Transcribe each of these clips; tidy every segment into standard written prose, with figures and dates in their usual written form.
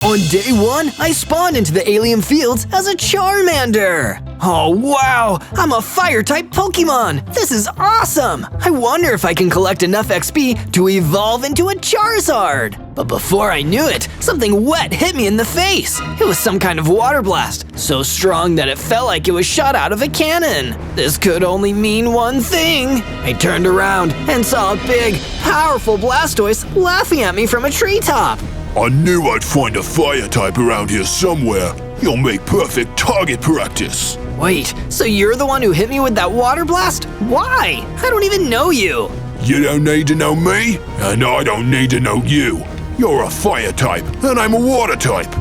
On day 1, I spawned into the alien fields as a Charmander. Oh wow, I'm a fire-type Pokemon! This is awesome! I wonder if I can collect enough XP to evolve into a Charizard! But before I knew it, something wet hit me in the face. It was some kind of water blast, so strong that it felt like it was shot out of a cannon. This could only mean one thing. I turned around and saw a big, powerful Blastoise laughing at me from a treetop. I knew I'd find a fire type around here somewhere. You'll make perfect target practice. Wait, so you're the one who hit me with that water blast? Why? I don't even know you. You don't need to know me, and I don't need to know you. You're a fire type, and I'm a water type.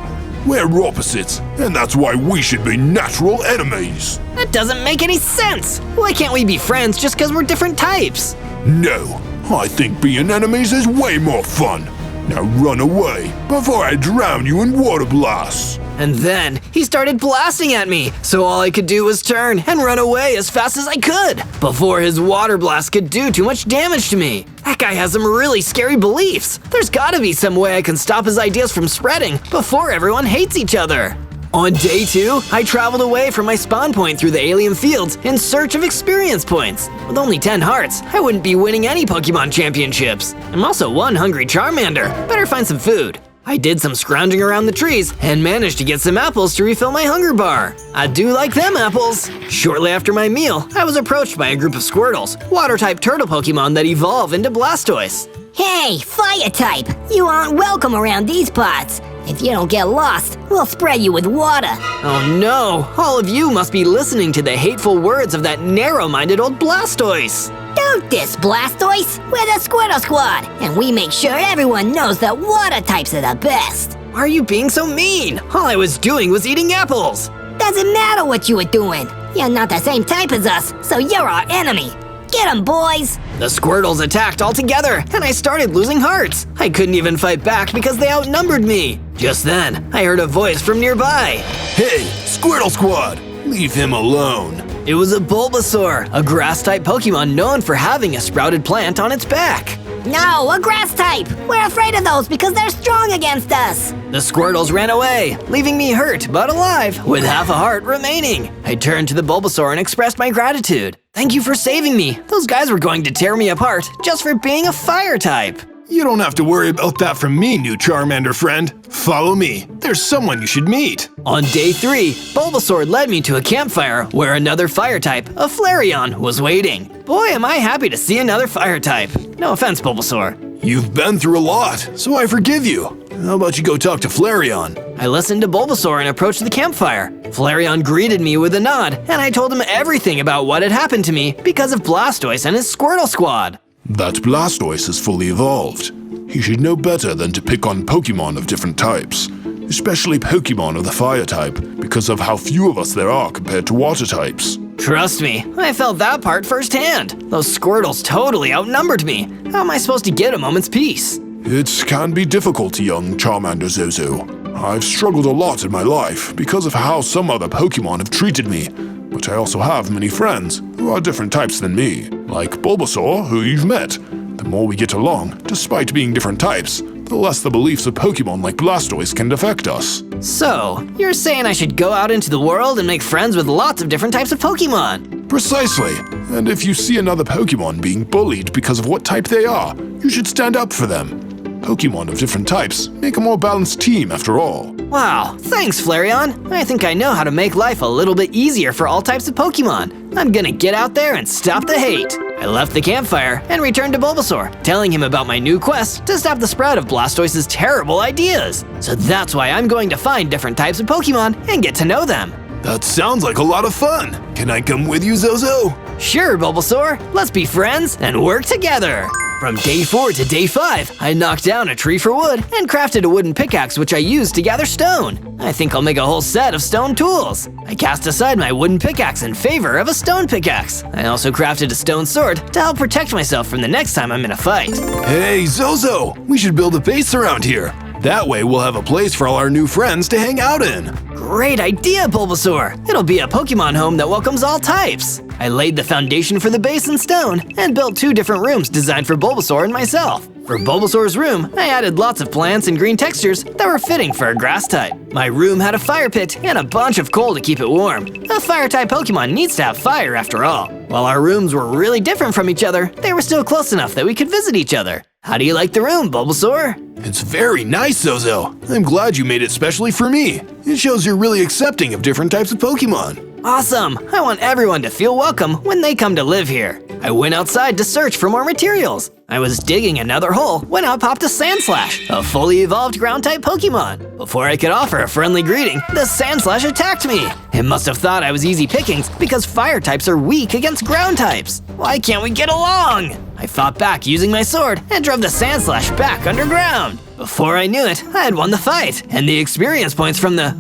We're opposites, and that's why we should be natural enemies. That doesn't make any sense. Why can't we be friends just because we're different types? No, I think being enemies is way more fun. Now run away before I drown you in water blasts. And then he started blasting at me, so all I could do was turn and run away as fast as I could before his water blast could do too much damage to me. That guy has some really scary beliefs. There's gotta be some way I can stop his ideas from spreading before everyone hates each other. On day 2, I traveled away from my spawn point through the alien fields in search of experience points. With only 10 hearts, I wouldn't be winning any Pokemon championships. I'm also one hungry Charmander. Better find some food. I did some scrounging around the trees and managed to get some apples to refill my hunger bar. I do like them apples. Shortly after my meal, I was approached by a group of Squirtles, water-type turtle Pokemon that evolve into Blastoise. Hey, fire type! You aren't welcome around these parts. If you don't get lost, we'll spread you with water. Oh no, all of you must be listening to the hateful words of that narrow-minded old Blastoise. Don't diss Blastoise! We're the Squirtle Squad, and we make sure everyone knows that water types are the best. Why are you being so mean? All I was doing was eating apples. Doesn't matter what you were doing. You're not the same type as us, so you're our enemy. Get 'em, boys! The Squirtles attacked all together, and I started losing hearts. I couldn't even fight back because they outnumbered me. Just then, I heard a voice from nearby. Hey, Squirtle Squad, leave him alone. It was a Bulbasaur, a grass-type Pokemon known for having a sprouted plant on its back. No, a grass type! We're afraid of those because they're strong against us! The Squirtles ran away, leaving me hurt but alive, with half a heart remaining. I turned to the Bulbasaur and expressed my gratitude. Thank you for saving me. Those guys were going to tear me apart just for being a fire type. You don't have to worry about that from me, new Charmander friend. Follow me. There's someone you should meet. On day 3, Bulbasaur led me to a campfire where another fire type, a Flareon, was waiting. Boy, am I happy to see another fire type. No offense, Bulbasaur. You've been through a lot, so I forgive you. How about you go talk to Flareon? I listened to Bulbasaur and approached the campfire. Flareon greeted me with a nod, and I told him everything about what had happened to me because of Blastoise and his Squirtle Squad. That Blastoise is fully evolved. He should know better than to pick on Pokemon of different types, especially Pokemon of the fire type, because of how few of us there are compared to water types. Trust me, I felt that part firsthand. Those Squirtles totally outnumbered me. How am I supposed to get a moment's peace? It can be difficult, young Charmander Zozo. I've struggled a lot in my life because of how some other Pokemon have treated me, but I also have many friends who are different types than me, like Bulbasaur, who you've met. The more we get along, despite being different types, the less the beliefs of Pokemon like Blastoise can affect us. So, you're saying I should go out into the world and make friends with lots of different types of Pokemon? Precisely. And if you see another Pokemon being bullied because of what type they are, you should stand up for them. Pokemon of different types make a more balanced team after all. Wow, thanks Flareon. I think I know how to make life a little bit easier for all types of Pokemon. I'm gonna get out there and stop the hate. I left the campfire and returned to Bulbasaur, telling him about my new quest to stop the spread of Blastoise's terrible ideas. So that's why I'm going to find different types of Pokemon and get to know them. That sounds like a lot of fun. Can I come with you, Zozo? Sure, Bulbasaur. Let's be friends and work together. From day 4 to day 5, I knocked down a tree for wood and crafted a wooden pickaxe which I used to gather stone. I think I'll make a whole set of stone tools. I cast aside my wooden pickaxe in favor of a stone pickaxe. I also crafted a stone sword to help protect myself from the next time I'm in a fight. Hey, Zozo! We should build a base around here. That way we'll have a place for all our new friends to hang out in. Great idea, Bulbasaur! It'll be a Pokemon home that welcomes all types. I laid the foundation for the base in stone and built 2 different rooms designed for Bulbasaur and myself. For Bulbasaur's room, I added lots of plants and green textures that were fitting for a grass type. My room had a fire pit and a bunch of coal to keep it warm. A fire-type Pokemon needs to have fire after all. While our rooms were really different from each other, they were still close enough that we could visit each other. How do you like the room, Bulbasaur? It's very nice, Zozo. I'm glad you made it specially for me. It shows you're really accepting of different types of Pokemon. Awesome! I want everyone to feel welcome when they come to live here. I went outside to search for more materials. I was digging another hole when out popped a Sandslash, a fully evolved ground-type Pokemon. Before I could offer a friendly greeting, the Sandslash attacked me. It must have thought I was easy pickings because fire types are weak against ground types. Why can't we get along? I fought back using my sword and drove the Sandslash back underground. Before I knew it, I had won the fight, and the experience points from the,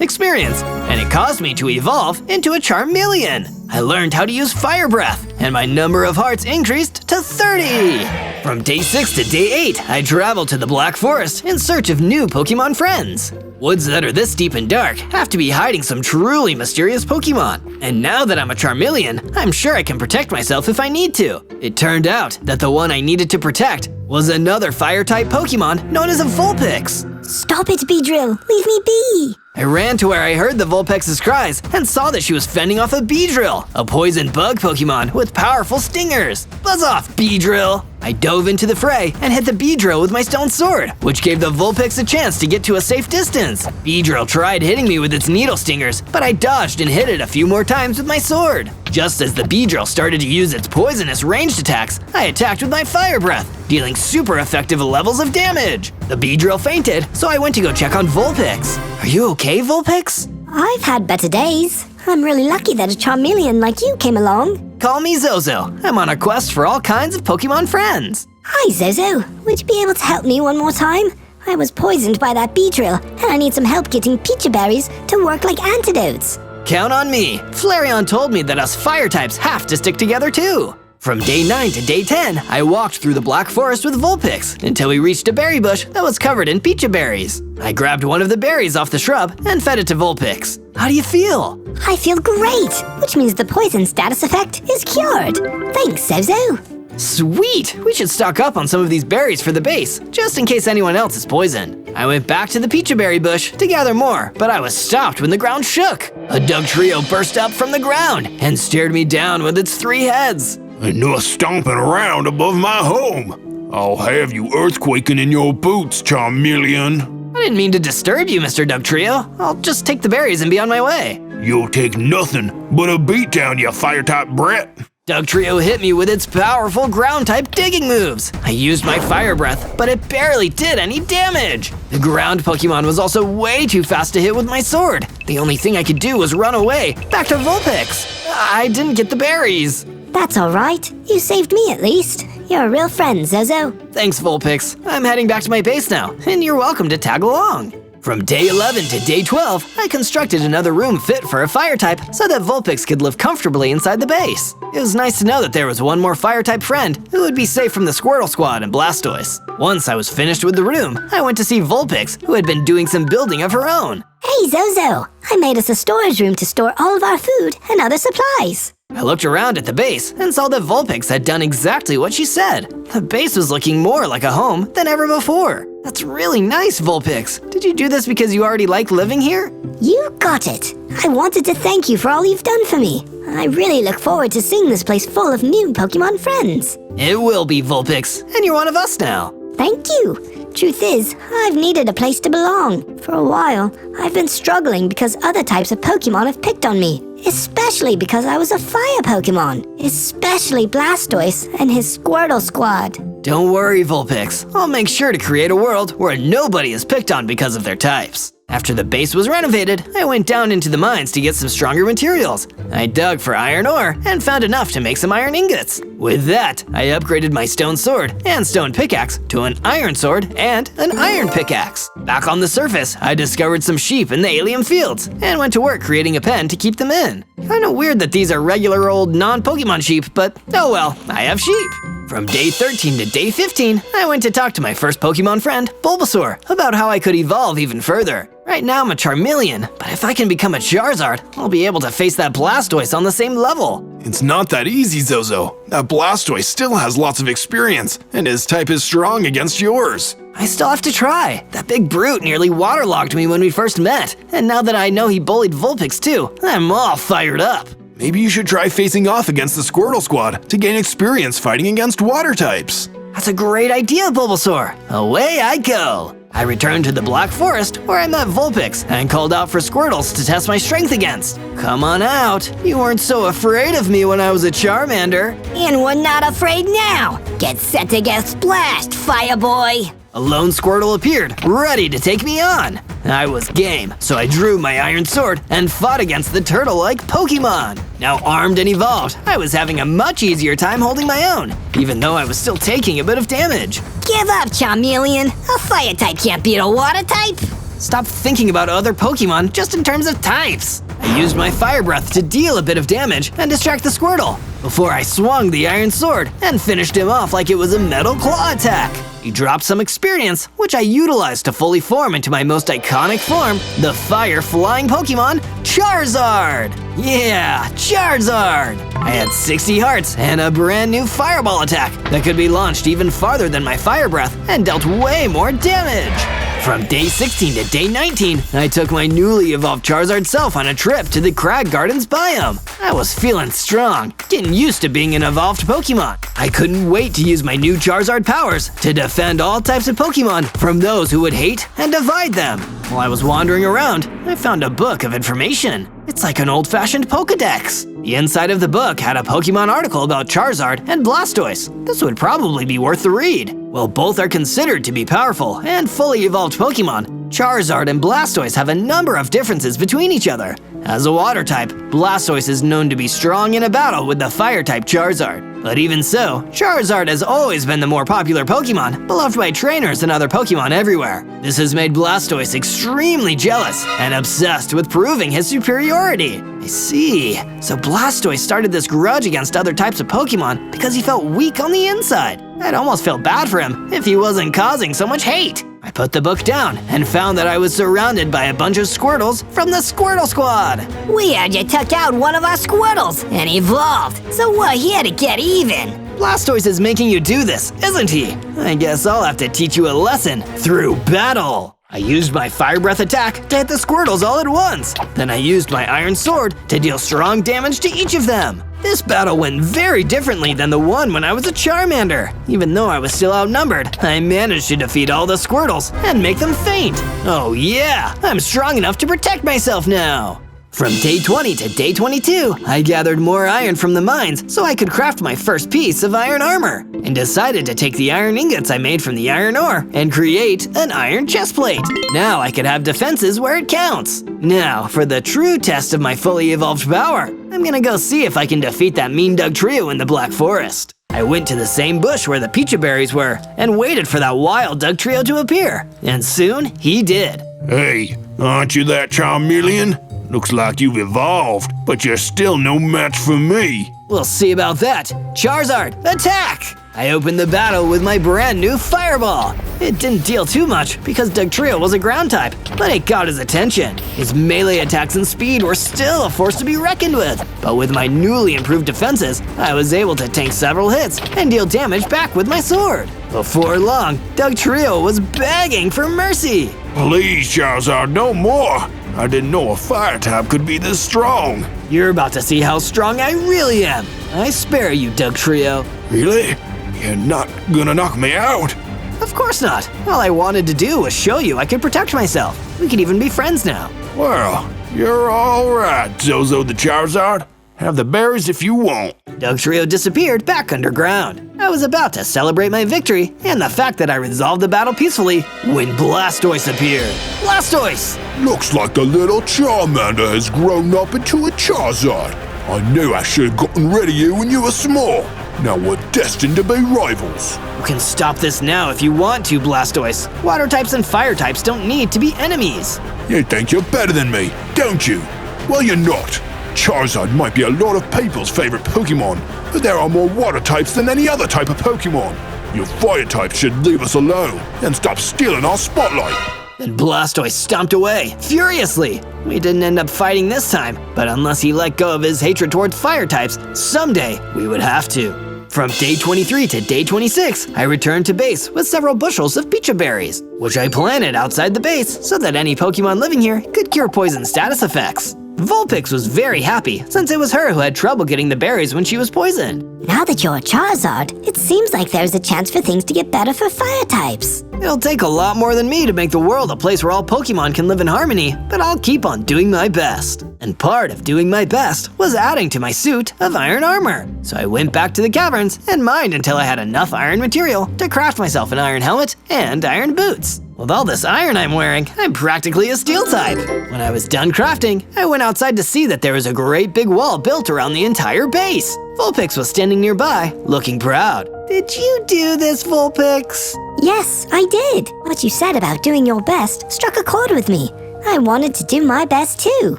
experience. And it caused me to evolve into a Charmeleon. I learned how to use Fire Breath, and my number of hearts increased to 30! From day 6 to day 8, I traveled to the Black Forest in search of new Pokemon friends. Woods that are this deep and dark have to be hiding some truly mysterious Pokemon. And now that I'm a Charmeleon, I'm sure I can protect myself if I need to. It turned out that the one I needed to protect was another Fire-type Pokemon known as a Vulpix. Stop it, Beedrill! Leave me be! I ran to where I heard the Vulpix's cries and saw that she was fending off a Beedrill, a poison bug Pokemon with powerful stingers. Buzz off, Beedrill! I dove into the fray and hit the Beedrill with my stone sword, which gave the Vulpix a chance to get to a safe distance. Beedrill tried hitting me with its needle stingers, but I dodged and hit it a few more times with my sword. Just as the Beedrill started to use its poisonous ranged attacks, I attacked with my Fire Breath, dealing super effective levels of damage. The Beedrill fainted, so I went to go check on Vulpix. Are you okay, Vulpix? I've had better days. I'm really lucky that a Charmeleon like you came along. Call me Zozo. I'm on a quest for all kinds of Pokemon friends. Hi, Zozo. Would you be able to help me one more time? I was poisoned by that Beedrill, and I need some help getting Pecha Berries to work like antidotes. Count on me. Flareon told me that us fire types have to stick together too. From day 9 to day 10, I walked through the Black Forest with Vulpix until we reached a berry bush that was covered in Pecha Berries. I grabbed one of the berries off the shrub and fed it to Vulpix. How do you feel? I feel great, which means the poison status effect is cured. Thanks, Zozo. Sweet! We should stock up on some of these berries for the base, just in case anyone else is poisoned. I went back to the Pecha Berry bush to gather more, but I was stopped when the ground shook. A Dugtrio burst up from the ground and stared me down with its 3 heads. And no stomping around above my home. I'll have you earthquaking in your boots, Charmeleon. I didn't mean to disturb you, Mr. Dugtrio. I'll just take the berries and be on my way. You'll take nothing but a beatdown, you fire-type brat. Dugtrio hit me with its powerful ground-type digging moves. I used my Fire Breath, but it barely did any damage. The ground Pokemon was also way too fast to hit with my sword. The only thing I could do was run away, back to Vulpix. I didn't get the berries. That's all right. You saved me at least. You're a real friend, Zozo. Thanks, Vulpix. I'm heading back to my base now, and you're welcome to tag along. From day 11 to day 12, I constructed another room fit for a fire type so that Vulpix could live comfortably inside the base. It was nice to know that there was one more fire type friend who would be safe from the Squirtle Squad and Blastoise. Once I was finished with the room, I went to see Vulpix, who had been doing some building of her own. Hey, Zozo. I made us a storage room to store all of our food and other supplies. I looked around at the base and saw that Vulpix had done exactly what she said. The base was looking more like a home than ever before. That's really nice, Vulpix. Did you do this because you already like living here? You got it. I wanted to thank you for all you've done for me. I really look forward to seeing this place full of new Pokemon friends. It will be, Vulpix, and you're one of us now. Thank you. Truth is, I've needed a place to belong. For a while, I've been struggling because other types of Pokemon have picked on me. Especially because I was a fire Pokemon. Especially Blastoise and his Squirtle Squad. Don't worry, Vulpix. I'll make sure to create a world where nobody is picked on because of their types. After the base was renovated, I went down into the mines to get some stronger materials. I dug for iron ore and found enough to make some iron ingots. With that, I upgraded my stone sword and stone pickaxe to an iron sword and an iron pickaxe. Back on the surface, I discovered some sheep in the alien fields and went to work creating a pen to keep them in. Kinda weird that these are regular old non-Pokemon sheep, but oh well, I have sheep. From day 13 to day 15, I went to talk to my first Pokemon friend, Bulbasaur, about how I could evolve even further. Right now I'm a Charmeleon, but if I can become a Charizard, I'll be able to face that Blastoise on the same level. It's not that easy, Zozo. That Blastoise still has lots of experience, and his type is strong against yours. I still have to try. That big brute nearly waterlogged me when we first met, and now that I know he bullied Vulpix too, I'm all fired up. Maybe you should try facing off against the Squirtle Squad to gain experience fighting against water types. That's a great idea, Bulbasaur. Away I go. I returned to the Black Forest where I met Vulpix and called out for Squirtles to test my strength against. Come on out. You weren't so afraid of me when I was a Charmander. And we're not afraid now. Get set to get splashed, Fire Boy. A lone Squirtle appeared, ready to take me on. I was game, so I drew my iron sword and fought against the turtle-like Pokemon. Now armed and evolved, I was having a much easier time holding my own, even though I was still taking a bit of damage. Give up, Charmeleon. A fire type can't beat a water type. Stop thinking about other Pokemon just in terms of types. I used my Fire Breath to deal a bit of damage and distract the Squirtle, before I swung the iron sword and finished him off like it was a metal claw attack. He dropped some experience, which I utilized to fully form into my most iconic form, the fire-flying Pokemon, Charizard! Yeah, Charizard! I had 60 hearts and a brand new Fireball attack that could be launched even farther than my Fire Breath and dealt way more damage. From day 16 to day 19, I took my newly evolved Charizard self on a trip to the Crag Gardens biome. I was feeling strong, getting used to being an evolved Pokemon. I couldn't wait to use my new Charizard powers to defend all types of Pokemon from those who would hate and divide them. While I was wandering around, I found a book of information. It's like an old-fashioned Pokedex. The inside of the book had a Pokemon article about Charizard and Blastoise. This would probably be worth the read. While both are considered to be powerful and fully evolved Pokemon, Charizard and Blastoise have a number of differences between each other. As a water type, Blastoise is known to be strong in a battle with the fire type Charizard. But even so, Charizard has always been the more popular Pokemon, beloved by trainers and other Pokemon everywhere. This has made Blastoise extremely jealous and obsessed with proving his superiority. I see. So Blastoise started this grudge against other types of Pokemon because he felt weak on the inside. I'd almost felt bad for him if he wasn't causing so much hate. I put the book down and found that I was surrounded by a bunch of Squirtles from the Squirtle Squad. We had you took out one of our Squirtles and evolved, so we're here to get even. Blastoise is making you do this, isn't he? I guess I'll have to teach you a lesson through battle. I used my Fire Breath attack to hit the Squirtles all at once. Then I used my Iron Sword to deal strong damage to each of them. This battle went very differently than the one when I was a Charmander. Even though I was still outnumbered, I managed to defeat all the Squirtles and make them faint. Oh yeah, I'm strong enough to protect myself now. From day 20 to day 22, I gathered more iron from the mines so I could craft my first piece of iron armor, and decided to take the iron ingots I made from the iron ore and create an iron chestplate. Now I could have defenses where it counts. Now, for the true test of my fully evolved power, I'm gonna go see if I can defeat that mean Dugtrio in the Black Forest. I went to the same bush where the Pecha Berries were and waited for that wild Dugtrio to appear, and soon he did. Hey, aren't you that Charmeleon? Looks like you've evolved, but you're still no match for me. We'll see about that. Charizard, attack! I opened the battle with my brand new Fireball. It didn't deal too much because Dugtrio was a ground type, but it got his attention. His melee attacks and speed were still a force to be reckoned with. But with my newly improved defenses, I was able to tank several hits and deal damage back with my sword. Before long, Dugtrio was begging for mercy. Please, Charizard, no more. I didn't know a fire type could be this strong. You're about to see how strong I really am. I spare you, Dugtrio. Really? You're not gonna knock me out? Of course not. All I wanted to do was show you I could protect myself. We could even be friends now. Well, you're all right, Zozo the Charizard. Have the berries if you want. Dugtrio disappeared back underground. I was about to celebrate my victory and the fact that I resolved the battle peacefully when Blastoise appeared. Blastoise! Looks like the little Charmander has grown up into a Charizard. I knew I should have gotten rid of you when you were small. Now we're destined to be rivals. You can stop this now if you want to, Blastoise. Water types and fire types don't need to be enemies. You think you're better than me, don't you? Well, you're not. Charizard might be a lot of people's favorite Pokemon, but there are more water types than any other type of Pokemon. Your fire type should leave us alone and stop stealing our spotlight. Then Blastoise stomped away, furiously. We didn't end up fighting this time, but unless he let go of his hatred towards fire types, someday we would have to. From day 23 to day 26, I returned to base with several bushels of Picha berries, which I planted outside the base so that any Pokemon living here could cure poison status effects. Vulpix was very happy since it was her who had trouble getting the berries when she was poisoned. Now that you're a Charizard, it seems like there's a chance for things to get better for fire types. It'll take a lot more than me to make the world a place where all Pokemon can live in harmony, but I'll keep on doing my best. And part of doing my best was adding to my suit of iron armor. So I went back to the caverns and mined until I had enough iron material to craft myself an iron helmet and iron boots. With all this iron I'm wearing, I'm practically a steel type. When I was done crafting, I went outside to see that there was a great big wall built around the entire base. Vulpix was standing nearby, looking proud. Did you do this, Vulpix? Yes, I did. What you said about doing your best struck a chord with me. I wanted to do my best too.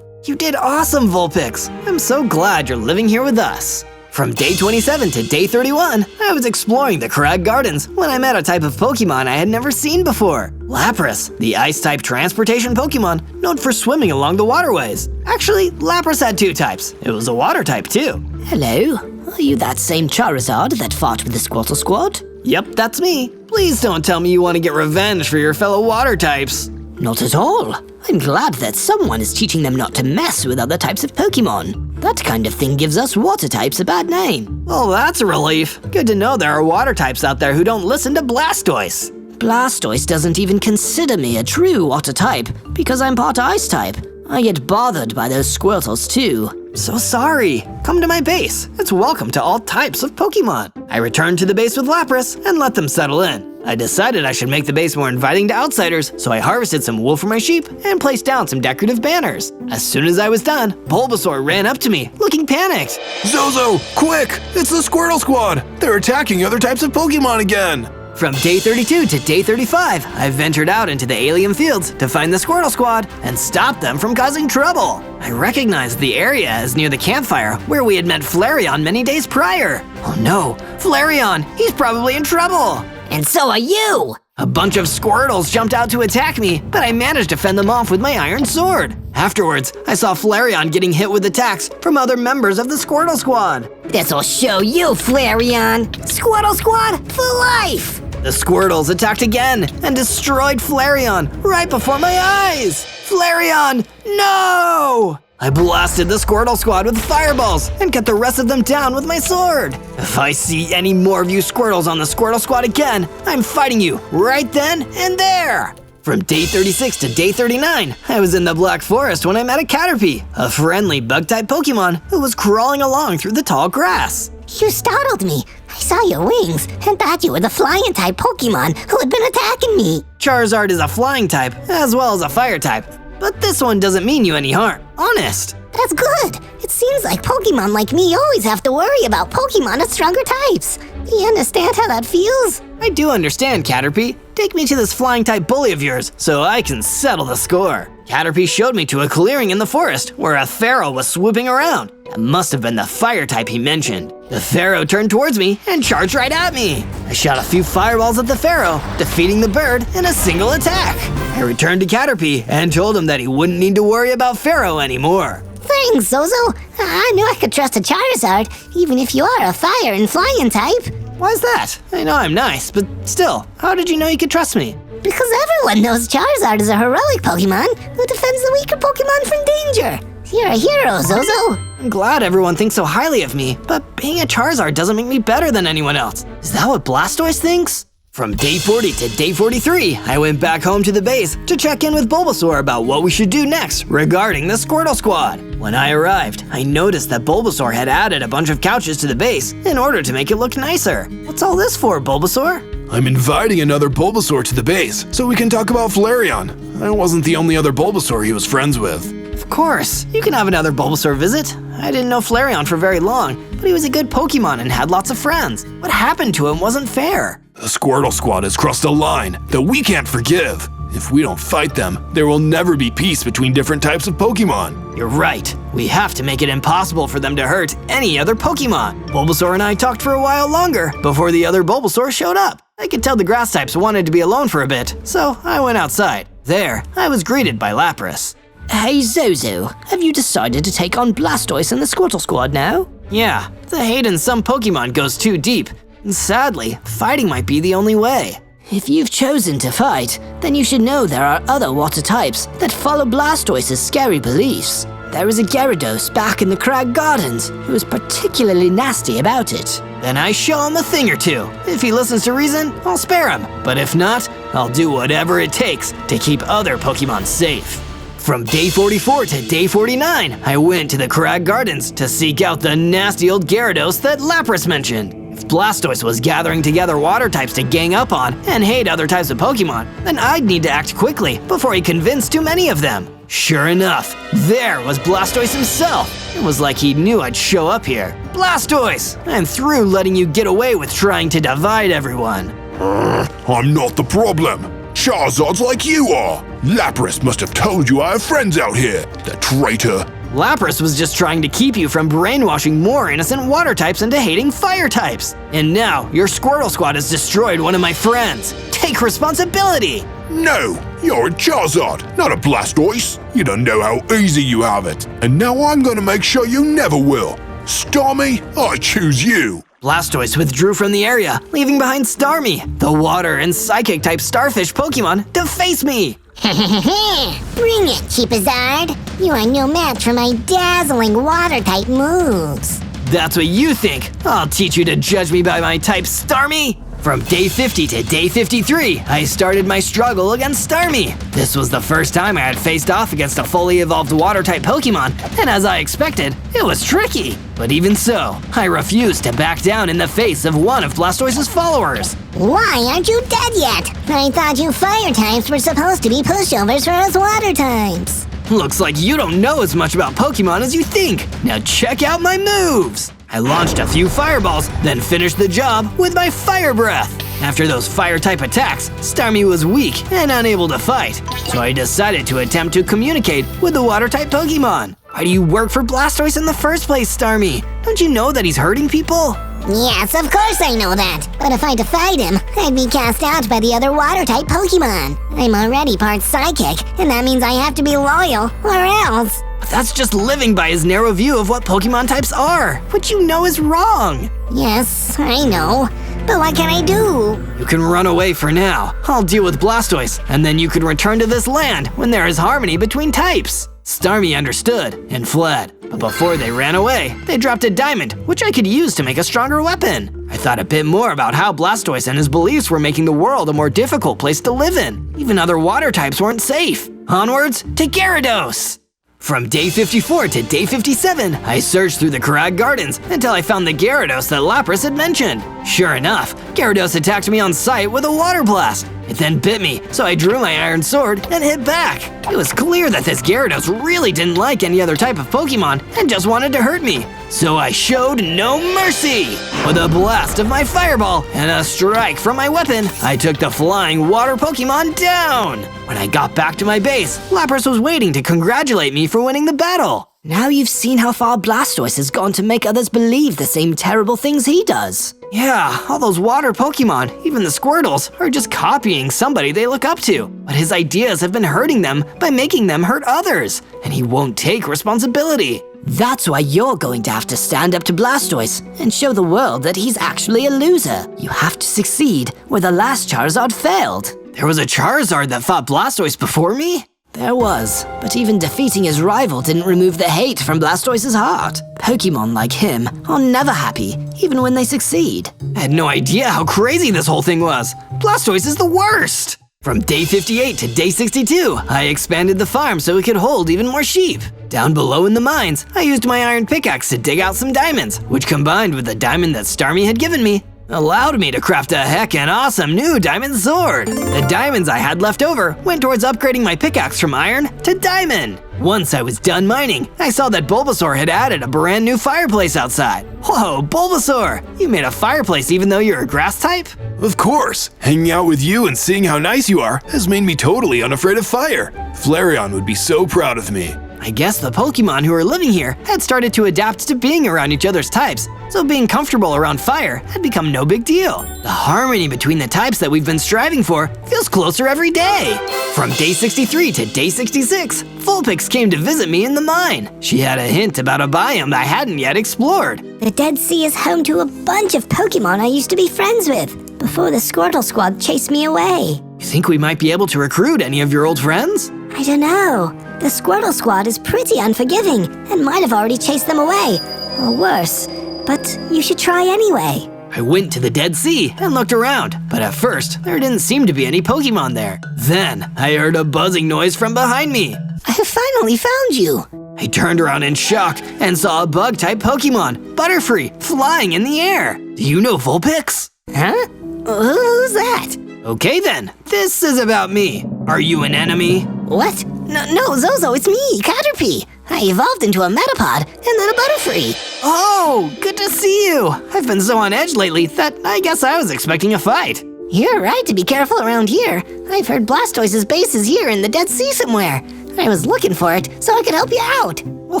You did awesome, Vulpix. I'm so glad you're living here with us. From day 27 to day 31, I was exploring the Crag Gardens when I met a type of Pokemon I had never seen before. Lapras, the Ice-type transportation Pokemon known for swimming along the waterways. Actually, Lapras had two types. It was a water type too. Hello, are you that same Charizard that fought with the Squirtle Squad? Yep, that's me. Please don't tell me you want to get revenge for your fellow water types. Not at all. I'm glad that someone is teaching them not to mess with other types of Pokemon. That kind of thing gives us water types a bad name. Well, that's a relief. Good to know there are water types out there who don't listen to Blastoise. Blastoise doesn't even consider me a true water type because I'm part ice type. I get bothered by those Squirtles too. So sorry. Come to my base. It's welcome to all types of Pokemon. I returned to the base with Lapras and let them settle in. I decided I should make the base more inviting to outsiders, so I harvested some wool for my sheep and placed down some decorative banners. As soon as I was done, Bulbasaur ran up to me, looking panicked. Zozo, quick! It's the Squirtle Squad! They're attacking other types of Pokemon again! From day 32 to day 35, I ventured out into the alien fields to find the Squirtle Squad and stop them from causing trouble. I recognized the area as near the campfire where we had met Flareon many days prior. Oh no, Flareon, he's probably in trouble. And so are you! A bunch of Squirtles jumped out to attack me, but I managed to fend them off with my iron sword. Afterwards, I saw Flareon getting hit with attacks from other members of the Squirtle Squad. This'll show you, Flareon! Squirtle Squad for life! The Squirtles attacked again and destroyed Flareon right before my eyes! Flareon, no! I blasted the Squirtle Squad with fireballs and cut the rest of them down with my sword. If I see any more of you Squirtles on the Squirtle Squad again, I'm fighting you right then and there. From day 36 to day 39, I was in the Black Forest when I met a Caterpie, a friendly bug-type Pokemon who was crawling along through the tall grass. You startled me. I saw your wings and thought you were the flying-type Pokemon who had been attacking me. Charizard is a flying type as well as a fire type, but this one doesn't mean you any harm. Honest. That's good. It seems like Pokemon like me always have to worry about Pokemon of stronger types. You understand how that feels? I do understand, Caterpie. Take me to this flying-type bully of yours so I can settle the score. Caterpie showed me to a clearing in the forest where a Pharaoh was swooping around. That must have been the fire type he mentioned. The Pharaoh turned towards me and charged right at me. I shot a few fireballs at the Pharaoh, defeating the bird in a single attack. I returned to Caterpie and told him that he wouldn't need to worry about Pharaoh anymore. Thanks, Zozo. I knew I could trust a Charizard, even if you are a fire and flying type. Why's that? I know I'm nice, but still, how did you know you could trust me? Because everyone knows Charizard is a heroic Pokemon who defends the weaker Pokemon from danger. You're a hero, Zozo. I'm glad everyone thinks so highly of me, but being a Charizard doesn't make me better than anyone else. Is that what Blastoise thinks? From day 40 to day 43, I went back home to the base to check in with Bulbasaur about what we should do next regarding the Squirtle Squad. When I arrived, I noticed that Bulbasaur had added a bunch of couches to the base in order to make it look nicer. What's all this for, Bulbasaur? I'm inviting another Bulbasaur to the base so we can talk about Flareon. I wasn't the only other Bulbasaur he was friends with. Of course, you can have another Bulbasaur visit. I didn't know Flareon for very long, but he was a good Pokemon and had lots of friends. What happened to him wasn't fair. The Squirtle Squad has crossed a line that we can't forgive. If we don't fight them, there will never be peace between different types of Pokemon. You're right. We have to make it impossible for them to hurt any other Pokemon. Bulbasaur and I talked for a while longer before the other Bulbasaur showed up. I could tell the grass types wanted to be alone for a bit, so I went outside. There, I was greeted by Lapras. Hey Zozo, have you decided to take on Blastoise and the Squirtle Squad now? Yeah, the hate in some Pokemon goes too deep. And sadly, fighting might be the only way. If you've chosen to fight, then you should know there are other water types that follow Blastoise's scary beliefs. There is a Gyarados back in the Crag Gardens who is particularly nasty about it. Then I show him a thing or two. If he listens to reason, I'll spare him. But if not, I'll do whatever it takes to keep other Pokemon safe. From day 44 to day 49, I went to the Crag Gardens to seek out the nasty old Gyarados that Lapras mentioned. If Blastoise was gathering together water types to gang up on and hate other types of Pokemon, then I'd need to act quickly before he convinced too many of them. Sure enough, there was Blastoise himself. It was like he knew I'd show up here. Blastoise! I'm through letting you get away with trying to divide everyone. I'm not the problem. Charizard's like you are. Lapras must have told you I have friends out here, the traitor. Lapras was just trying to keep you from brainwashing more innocent water types into hating fire types. And now, your Squirtle Squad has destroyed one of my friends. Take responsibility! No, you're a Charizard, not a Blastoise. You don't know how easy you have it. And now I'm gonna make sure you never will. Starmie, I choose you. Blastoise withdrew from the area, leaving behind Starmie, the water and psychic-type starfish Pokemon, to face me. Bring it, Cheapazard. You are no match for my dazzling water-type moves. That's what you think. I'll teach you to judge me by my type, Starmie. From day 50 to day 53, I started my struggle against Starmie. This was the first time I had faced off against a fully evolved water-type Pokemon, and as I expected, it was tricky. But even so, I refused to back down in the face of one of Blastoise's followers. Why aren't you dead yet? I thought you fire types were supposed to be pushovers for us water types. Looks like you don't know as much about Pokemon as you think. Now check out my moves. I launched a few fireballs, then finished the job with my Fire Breath. After those fire-type attacks, Starmie was weak and unable to fight, so I decided to attempt to communicate with the water-type Pokemon. Why do you work for Blastoise in the first place, Starmie? Don't you know that he's hurting people? Yes, of course I know that. But if I defied him, I'd be cast out by the other water-type Pokemon. I'm already part psychic, and that means I have to be loyal, or else. But that's just living by his narrow view of what Pokemon types are, which you know is wrong. Yes, I know. But what can I do? You can run away for now. I'll deal with Blastoise, and then you can return to this land when there is harmony between types. Starmie understood and fled. But before they ran away, they dropped a diamond, which I could use to make a stronger weapon. I thought a bit more about how Blastoise and his beliefs were making the world a more difficult place to live in. Even other water types weren't safe. Onwards to Gyarados! From day 54 to day 57, I searched through the Crag Gardens until I found the Gyarados that Lapras had mentioned. Sure enough, Gyarados attacked me on sight with a water blast. It then bit me, so I drew my iron sword and hit back. It was clear that this Gyarados really didn't like any other type of Pokemon and just wanted to hurt me. So I showed no mercy! With a blast of my fireball and a strike from my weapon, I took the flying water Pokemon down! When I got back to my base, Lapras was waiting to congratulate me for winning the battle. Now you've seen how far Blastoise has gone to make others believe the same terrible things he does. Yeah, all those water Pokemon, even the Squirtles, are just copying somebody they look up to. But his ideas have been hurting them by making them hurt others, and he won't take responsibility. That's why you're going to have to stand up to Blastoise and show the world that he's actually a loser. You have to succeed where the last Charizard failed. There was a Charizard that fought Blastoise before me? There was, but even defeating his rival didn't remove the hate from Blastoise's heart. Pokemon like him are never happy, even when they succeed. I had no idea how crazy this whole thing was. Blastoise is the worst! From day 58 to day 62, I expanded the farm so it could hold even more sheep. Down below in the mines, I used my iron pickaxe to dig out some diamonds, which combined with the diamond that Starmie had given me, allowed me to craft a heckin' awesome new diamond sword. The diamonds I had left over went towards upgrading my pickaxe from iron to diamond. Once I was done mining, I saw that Bulbasaur had added a brand new fireplace outside. Whoa, Bulbasaur! You made a fireplace even though you're a grass type? Of course! Hanging out with you and seeing how nice you are has made me totally unafraid of fire. Flareon would be so proud of me. I guess the Pokemon who are living here had started to adapt to being around each other's types, so being comfortable around fire had become no big deal. The harmony between the types that we've been striving for feels closer every day. From day 63 to day 66, Vulpix came to visit me in the mine. She had a hint about a biome I hadn't yet explored. The Dead Sea is home to a bunch of Pokemon I used to be friends with before the Squirtle Squad chased me away. You think we might be able to recruit any of your old friends? I don't know. The Squirtle Squad is pretty unforgiving and might have already chased them away, or worse. But you should try anyway. I went to the Dead Sea and looked around, but at first, there didn't seem to be any Pokemon there. Then, I heard a buzzing noise from behind me. I have finally found you. I turned around in shock and saw a bug-type Pokemon, Butterfree, flying in the air. Do you know Vulpix? Huh? Who's that? Okay then, this is about me. Are you an enemy? What? No, Zozo, it's me, Caterpie. I evolved into a Metapod and then a Butterfree. Oh, good to see you. I've been so on edge lately that I guess I was expecting a fight. You're right to be careful around here. I've heard Blastoise's base is here in the Dead Sea somewhere. I was looking for it so I could help you out. Well,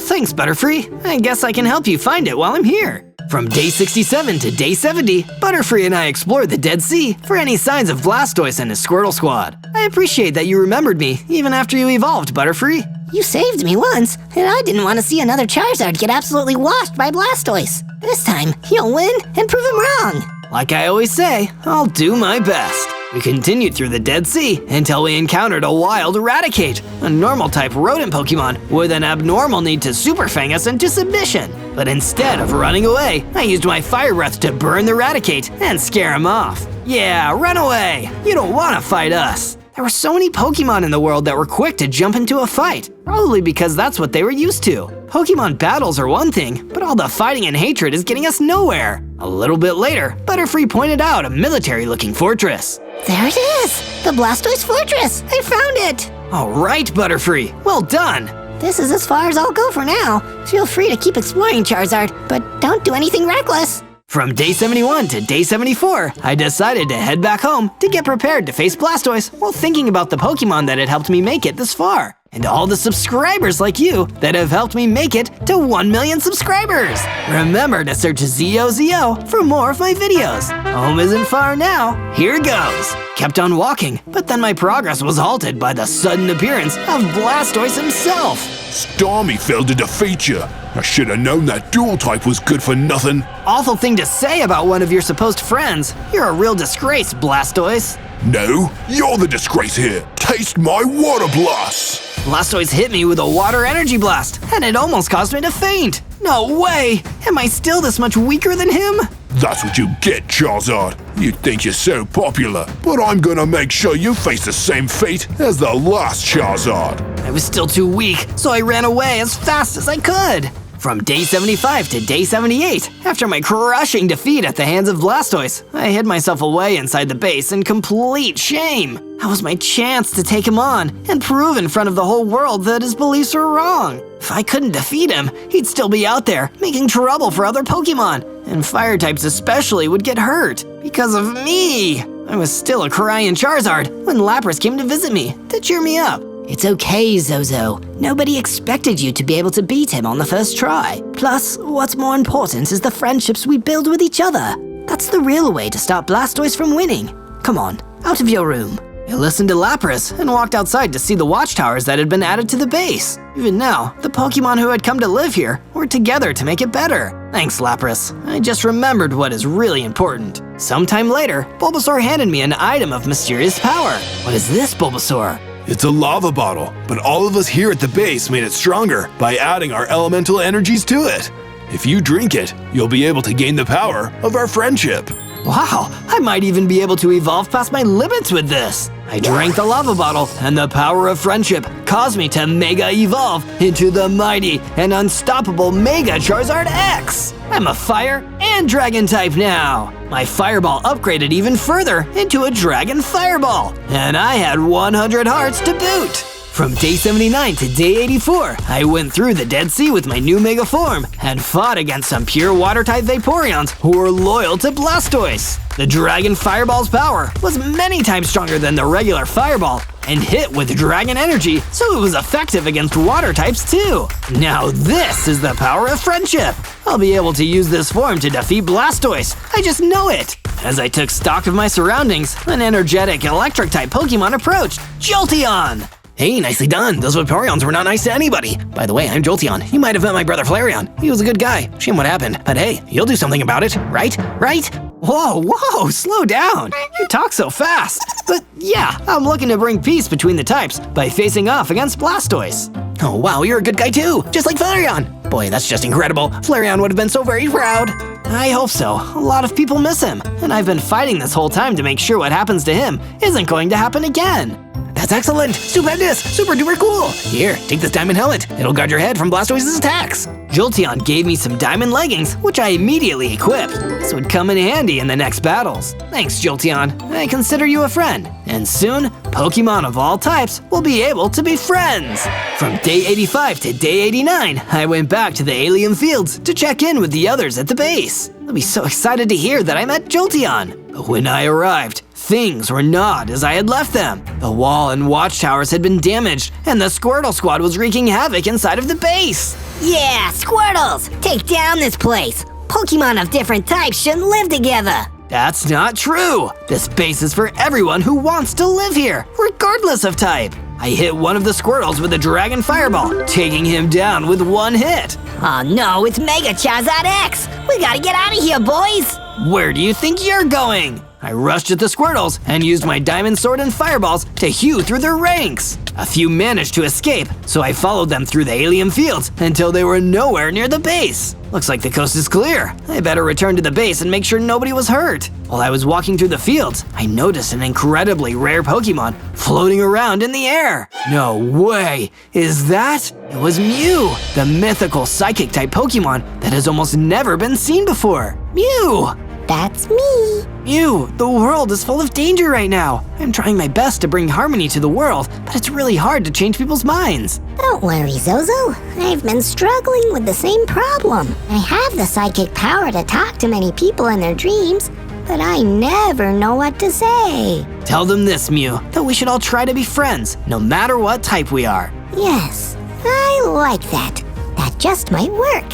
thanks, Butterfree. I guess I can help you find it while I'm here. From day 67 to day 70, Butterfree and I explored the Dead Sea for any signs of Blastoise and his Squirtle Squad. I appreciate that you remembered me even after you evolved, Butterfree. You saved me once, and I didn't want to see another Charizard get absolutely washed by Blastoise. This time, you'll win and prove him wrong. Like I always say, I'll do my best. We continued through the Dead Sea until we encountered a wild Raticate, a normal-type rodent Pokemon with an abnormal need to Super Fang us into submission. But instead of running away, I used my Fire Breath to burn the Raticate and scare him off. Yeah, run away! You don't want to fight us! There were so many Pokemon in the world that were quick to jump into a fight, probably because that's what they were used to. Pokemon battles are one thing, but all the fighting and hatred is getting us nowhere. A little bit later, Butterfree pointed out a military-looking fortress. There it is! The Blastoise Fortress! I found it! All right, Butterfree, well done! This is as far as I'll go for now. Feel free to keep exploring, Charizard, but don't do anything reckless. From day 71 to day 74, I decided to head back home to get prepared to face Blastoise while thinking about the Pokemon that had helped me make it this far. And all the subscribers like you that have helped me make it to 1 million subscribers. Remember to search ZOZO for more of my videos. Home isn't far now. Here goes. Kept on walking, but then my progress was halted by the sudden appearance of Blastoise himself. Stormy failed to defeat you. I should have known that dual type was good for nothing. Awful thing to say about one of your supposed friends. You're a real disgrace, Blastoise. No, you're the disgrace here. Taste my water blast. Blastoise hit me with a water energy blast, and it almost caused me to faint. No way! Am I still this much weaker than him? That's what you get, Charizard. You think you're so popular, but I'm gonna make sure you face the same fate as the last Charizard. I was still too weak, so I ran away as fast as I could. From day 75 to day 78, after my crushing defeat at the hands of Blastoise, I hid myself away inside the base in complete shame. That was my chance to take him on and prove in front of the whole world that his beliefs were wrong. If I couldn't defeat him, he'd still be out there, making trouble for other Pokemon, and fire types especially would get hurt because of me. I was still a crying Charizard when Lapras came to visit me to cheer me up. It's okay, Zozo. Nobody expected you to be able to beat him on the first try. Plus, what's more important is the friendships we build with each other. That's the real way to stop Blastoise from winning. Come on, out of your room. I listened to Lapras and walked outside to see the watchtowers that had been added to the base. Even now, the Pokemon who had come to live here were together to make it better. Thanks, Lapras. I just remembered what is really important. Sometime later, Bulbasaur handed me an item of mysterious power. What is this, Bulbasaur? It's a lava bottle, but all of us here at the base made it stronger by adding our elemental energies to it. If you drink it, you'll be able to gain the power of our friendship. Wow, I might even be able to evolve past my limits with this. I drank the lava bottle, and the power of friendship caused me to Mega Evolve into the mighty and unstoppable Mega Charizard X. I'm a fire and and Dragon type now. My Fireball upgraded even further into a Dragon Fireball, and I had 100 hearts to boot. From day 79 to day 84, I went through the Dead Sea with my new Mega Form and fought against some pure Water-type Vaporeons who were loyal to Blastoise. The Dragon Fireball's power was many times stronger than the regular Fireball and hit with Dragon Energy, so it was effective against Water types too. Now this is the power of friendship. I'll be able to use this form to defeat Blastoise. I just know it. As I took stock of my surroundings, an energetic Electric-type Pokemon approached, Jolteon! Hey, nicely done. Those Vaporeons were not nice to anybody. By the way, I'm Jolteon. You might have met my brother Flareon. He was a good guy. Shame what happened. But hey, you'll do something about it, right? Right? Whoa, slow down. You talk so fast. But yeah, I'm looking to bring peace between the types by facing off against Blastoise. Oh wow, you're a good guy too. Just like Flareon. Boy, that's just incredible. Flareon would have been so very proud. I hope so. A lot of people miss him, and I've been fighting this whole time to make sure what happens to him isn't going to happen again. That's excellent! Stupendous! Super duper cool! Here, take this diamond helmet. It'll guard your head from Blastoise's attacks. Jolteon gave me some diamond leggings, which I immediately equipped. This would come in handy in the next battles. Thanks, Jolteon. I consider you a friend. And soon, Pokemon of all types will be able to be friends. From day 85 to day 89, I went back to the alien fields to check in with the others at the base. I'll be so excited to hear that I met Jolteon. But when I arrived, things were not as I had left them. The wall and watchtowers had been damaged, and the Squirtle Squad was wreaking havoc inside of the base. Yeah, Squirtles! Take down this place! Pokemon of different types shouldn't live together! That's not true! This base is for everyone who wants to live here, regardless of type. I hit one of the Squirtles with a Dragon Fireball, taking him down with one hit. Oh no, it's Mega Charizard X! We gotta get out of here, boys! Where do you think you're going? I rushed at the Squirtles and used my Diamond Sword and Fireballs to hew through their ranks. A few managed to escape, so I followed them through the alien fields until they were nowhere near the base. Looks like the coast is clear. I better return to the base and make sure nobody was hurt. While I was walking through the fields, I noticed an incredibly rare Pokemon floating around in the air. No way! Is that? It was Mew, the mythical Psychic-type Pokemon that has almost never been seen before. Mew! That's me! Mew, the world is full of danger right now. I'm trying my best to bring harmony to the world, but it's really hard to change people's minds. Don't worry, Zozo. I've been struggling with the same problem. I have the psychic power to talk to many people in their dreams, but I never know what to say. Tell them this, Mew, that we should all try to be friends, no matter what type we are. Yes, I like that. That just might work.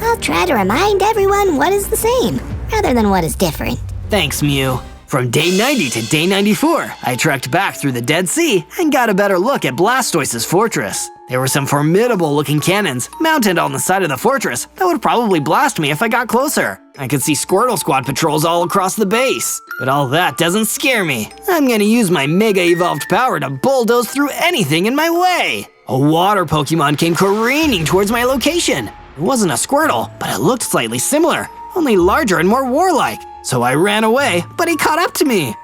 I'll try to remind everyone what is the same, rather than what is different. Thanks, Mew. From day 90 to day 94, I trekked back through the Dead Sea and got a better look at Blastoise's fortress. There were some formidable-looking cannons mounted on the side of the fortress that would probably blast me if I got closer. I could see Squirtle Squad patrols all across the base. But all that doesn't scare me. I'm gonna use my Mega Evolved power to bulldoze through anything in my way. A water Pokemon came careening towards my location. It wasn't a Squirtle, but it looked slightly similar, only larger and more warlike. So I ran away, but he caught up to me.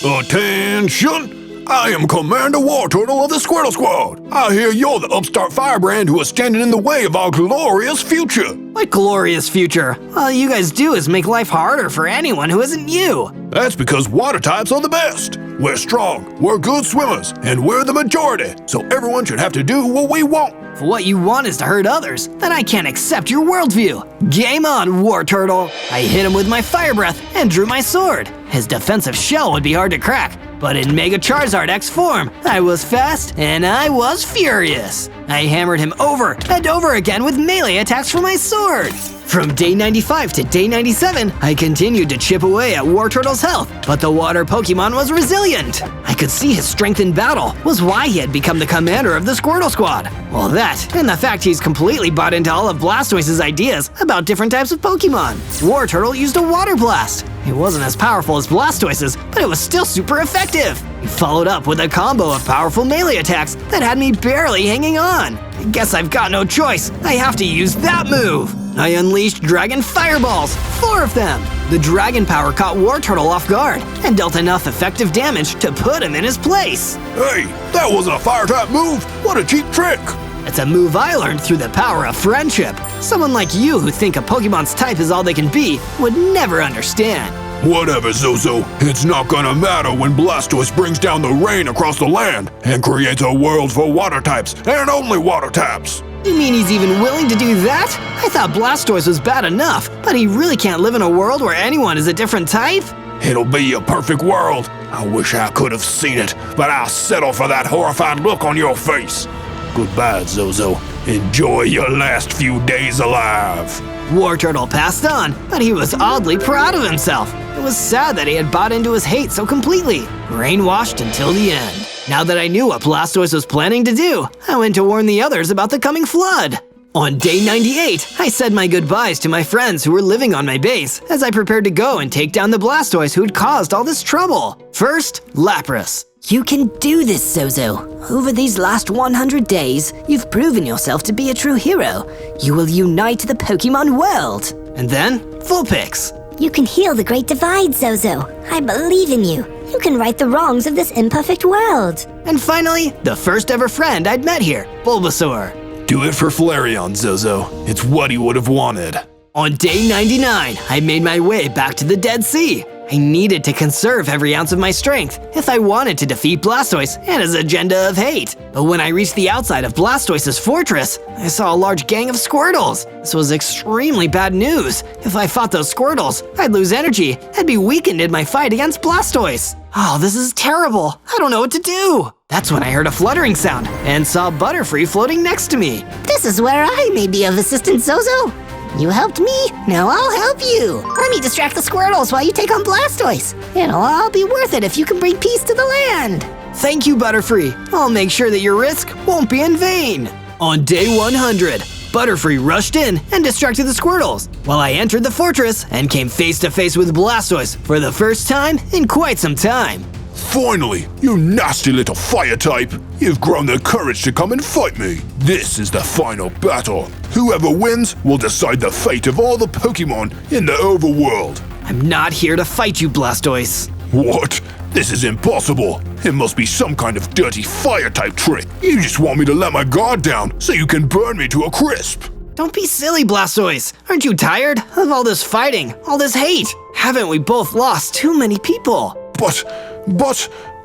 Attention! I am Commander Wartortle of the Squirtle Squad. I hear you're the upstart firebrand who is standing in the way of our glorious future. What glorious future? All you guys do is make life harder for anyone who isn't you. That's because water types are the best. We're strong, we're good swimmers, and we're the majority, so everyone should have to do what we want. If what you want is to hurt others, then I can't accept your worldview. Game on, Wartortle. I hit him with my Fire Breath and drew my sword. His defensive shell would be hard to crack, but in Mega Charizard X form, I was fast and I was furious. I hammered him over and over again with melee attacks from my sword. From day 95 to day 97, I continued to chip away at Wartortle's health, but the water Pokemon was resilient. I could see his strength in battle was why he had become the commander of the Squirtle Squad. Well, that, and the fact he's completely bought into all of Blastoise's ideas about different types of Pokemon. Wartortle used a Water Blast. It wasn't as powerful as Blastoise's, but it was still super effective. He followed up with a combo of powerful melee attacks that had me barely hanging on. I guess I've got no choice. I have to use that move. I unleashed Dragon Fireballs, 4 of them. The dragon power caught Wartortle off guard and dealt enough effective damage to put him in his place. Hey, that wasn't a fire type move. What a cheap trick. It's a move I learned through the power of friendship. Someone like you who think a Pokemon's type is all they can be would never understand. Whatever, Zozo. It's not gonna matter when Blastoise brings down the rain across the land and creates a world for water types and only water types. You mean he's even willing to do that? I thought Blastoise was bad enough, but he really can't live in a world where anyone is a different type? It'll be a perfect world. I wish I could have seen it, but I'll settle for that horrified look on your face. Goodbye, Zozo. Enjoy your last few days alive. Wartortle passed on, but he was oddly proud of himself. It was sad that he had bought into his hate so completely. Brainwashed until the end. Now that I knew what Blastoise was planning to do, I went to warn the others about the coming flood. On day 98, I said my goodbyes to my friends who were living on my base as I prepared to go and take down the Blastoise who had caused all this trouble. First, Lapras. You can do this, Zozo. Over these last 100 days, you've proven yourself to be a true hero. You will unite the Pokemon world. And then, Vulpix. You can heal the Great Divide, Zozo. I believe in you. You can right the wrongs of this imperfect world. And finally, the first ever friend I'd met here, Bulbasaur. Do it for Flareon, Zozo. It's what he would have wanted. On day 99, I made my way back to the Dead Sea. I needed to conserve every ounce of my strength if I wanted to defeat Blastoise and his agenda of hate. But when I reached the outside of Blastoise's fortress, I saw a large gang of Squirtles. This was extremely bad news. If I fought those Squirtles, I'd lose energy and be weakened in my fight against Blastoise. Oh, this is terrible. I don't know what to do. That's when I heard a fluttering sound and saw Butterfree floating next to me. This is where I may be of assistance, Zozo. You helped me, now I'll help you. Let me distract the Squirtles while you take on Blastoise. It'll all be worth it if you can bring peace to the land. Thank you, Butterfree. I'll make sure that your risk won't be in vain. On day 100, Butterfree rushed in and distracted the Squirtles, while I entered the fortress and came face to face with Blastoise for the first time in quite some time. Finally, you nasty little fire type. You've grown the courage to come and fight me. This is the final battle. Whoever wins will decide the fate of all the Pokemon in the overworld. I'm not here to fight you, Blastoise. What? This is impossible. It must be some kind of dirty fire type trick. You just want me to let my guard down so you can burn me to a crisp. Don't be silly, Blastoise. Aren't you tired of all this fighting, all this hate? Haven't we both lost too many people? But,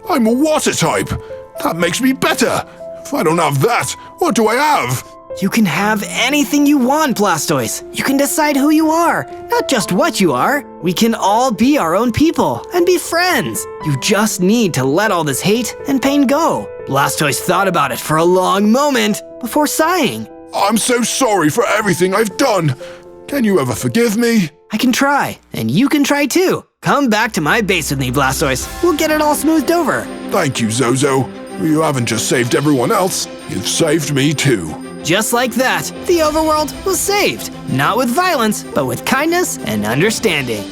I'm a water type. That makes me better. If I don't have that, what do I have? You can have anything you want, Blastoise. You can decide who you are, not just what you are. We can all be our own people and be friends. You just need to let all this hate and pain go. Blastoise thought about it for a long moment before sighing. I'm so sorry for everything I've done. Can you ever forgive me? I can try, and you can try too. Come back to my base with me, Blastoise. We'll get it all smoothed over. Thank you, Zozo. You haven't just saved everyone else, you've saved me too. Just like that, the overworld was saved. Not with violence, but with kindness and understanding.